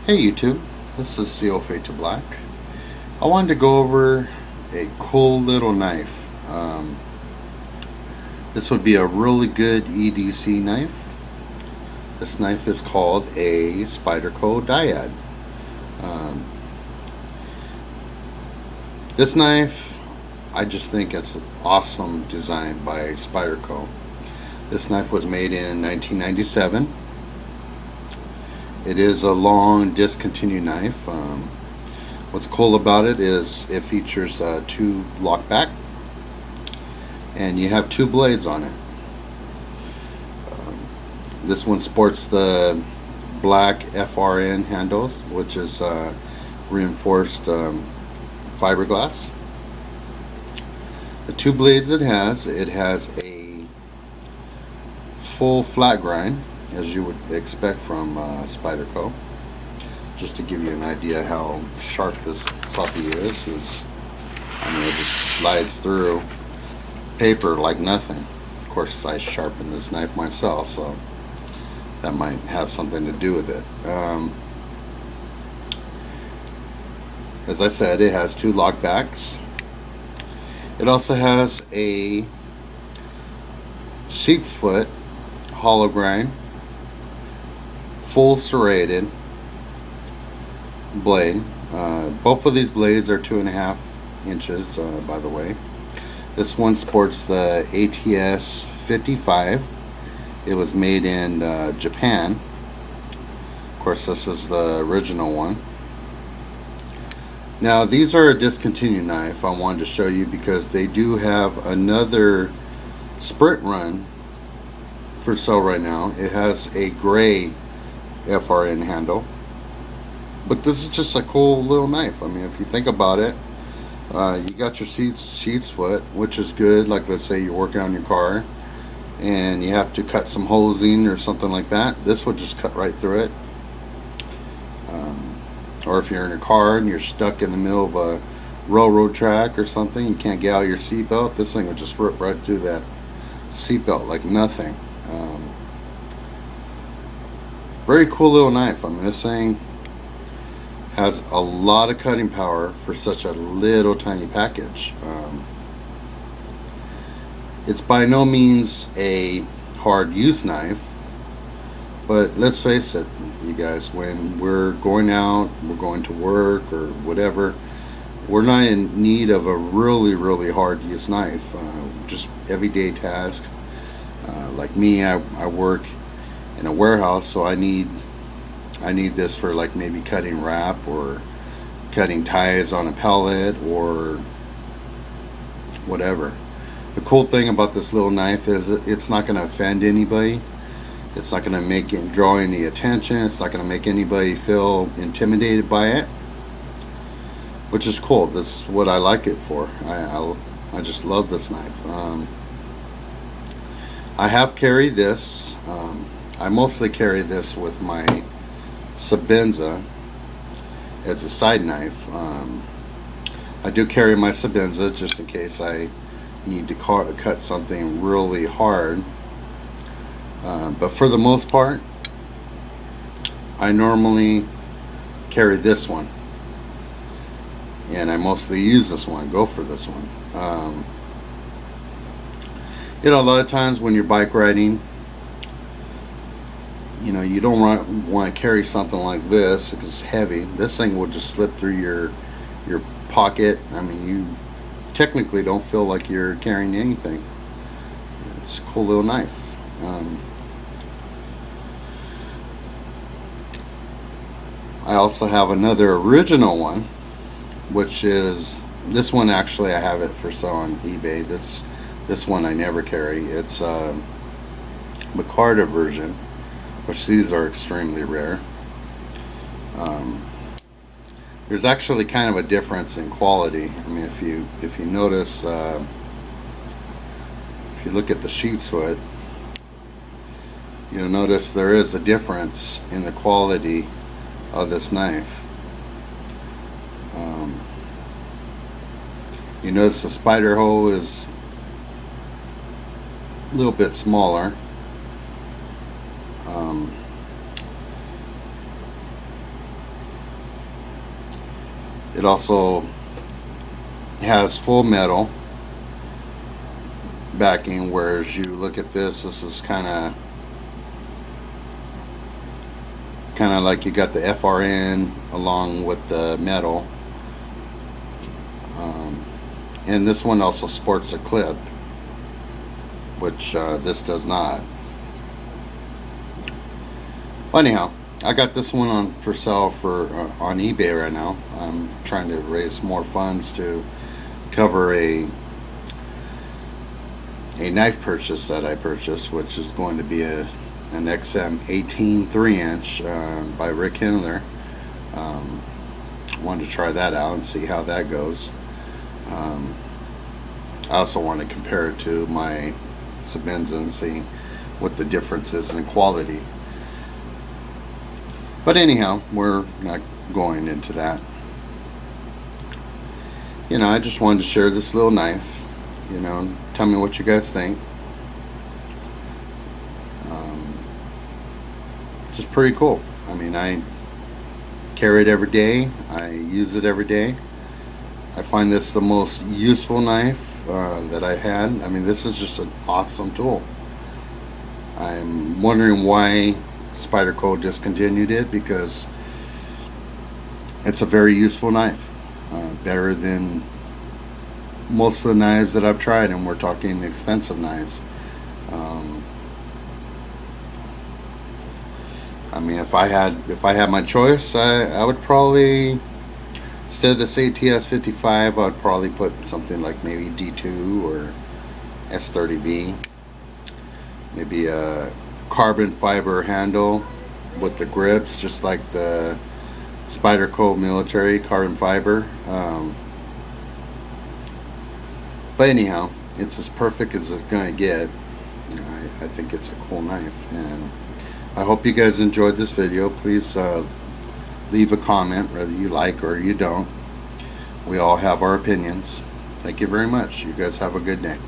Hey YouTube, this is CO Fade to Black. I wanted to go over a cool little knife. This would be a really good EDC knife. This knife is called a Spyderco Dyad. Um, this knife, I just think it's an awesome design by Spyderco. This knife was made in 1997. It is a long discontinued knife. What's cool about it is it features two lock back, and you have two blades on it. This one sports the black FRN handles, which is reinforced fiberglass. The two blades it has a full flat grind, as you would expect from Spyderco. Just to give you an idea how sharp this puppy is it just slides through paper like nothing. Of course, I sharpen this knife myself, so that might have something to do with it. As I said, it has two lock backs. It also has a sheep's foot hollow grind, full serrated blade. Both of these blades are 2.5 inches, by the way. This one sports the ATS 55. It was made in Japan. Of course, this is the original one. Now, these are a discontinued knife. I wanted to show you because they do have another sprint run for sale right now. It has a gray FRN handle, but this is just a cool little knife. I mean, if you think about it, you got your sheep's foot, which is good. Like, let's say you're working on your car and you have to cut some hosing or something like that. This would just cut right through it. Or if you're in a car and you're stuck in the middle of a railroad track or something, you can't get out your seatbelt, this thing would just rip right through that seatbelt like nothing. Very cool little knife. I mean, this thing has a lot of cutting power for such a little tiny package. It's by no means a hard use knife, but let's face it, you guys, when we're going out, we're going to work or whatever, we're not in need of a really hard use knife. Just everyday task. Like me, I work in a warehouse, so I need this for like maybe cutting wrap or cutting ties on a pallet or whatever. The cool thing about this little knife is it's not going to offend anybody. It's not going to make it draw any attention. It's not going to make anybody feel intimidated by it, which is cool. This is what I like it for. I just love this knife. I have carried this. I mostly carry this with my Sabenza as a side knife. I do carry my Sabenza just in case I need to cut something really hard. But for the most part, I normally carry this one, and I mostly use this one, go for this one. You know, a lot of times when you're bike riding, you know, you don't want to carry something like this because it's heavy. This thing will just slip through your pocket. I mean, you technically don't feel like you're carrying anything. It's a cool little knife. I also have another original one, which is this one. Actually, I have it for sale on eBay. This one I never carry. It's a Micarta version, which these are extremely rare. There's actually kind of a difference in quality. I mean, if you notice, if you look at the sheep's foot, you'll notice there is a difference in the quality of this knife. You notice the spider hole is a little bit smaller. It also has full metal backing, whereas you look at this is kind of like you got the FRN along with the metal. And this one also sports a clip, which this does not. Well, anyhow, I got this one on for sale for on eBay right now. I'm trying to raise more funds to cover a knife purchase that I purchased, which is going to be an XM 18 3-inch by Rick Hindler. Wanted to try that out and see how that goes. I also want to compare it to my Sebenza and see what the difference is in quality. But anyhow, we're not going into that. I just wanted to share this little knife. Tell me what you guys think. Just pretty cool. I mean, I carry it every day. I use it every day. I find this the most useful knife that I had. I mean, this is just an awesome tool. I'm wondering why Spyderco discontinued it, because it's a very useful knife. Better than most of the knives that I've tried, and we're talking expensive knives. I mean, if I had my choice, I would probably, instead of this ATS 55, I'd probably put something like maybe D2 or S30V. Maybe a carbon fiber handle with the grips, just like the Spyderco military carbon fiber. But anyhow, it's as perfect as it's gonna get. I think it's a cool knife, and I hope you guys enjoyed this video. Please leave a comment, whether you like or you don't. We all have our opinions. Thank you very much. You guys have a good day.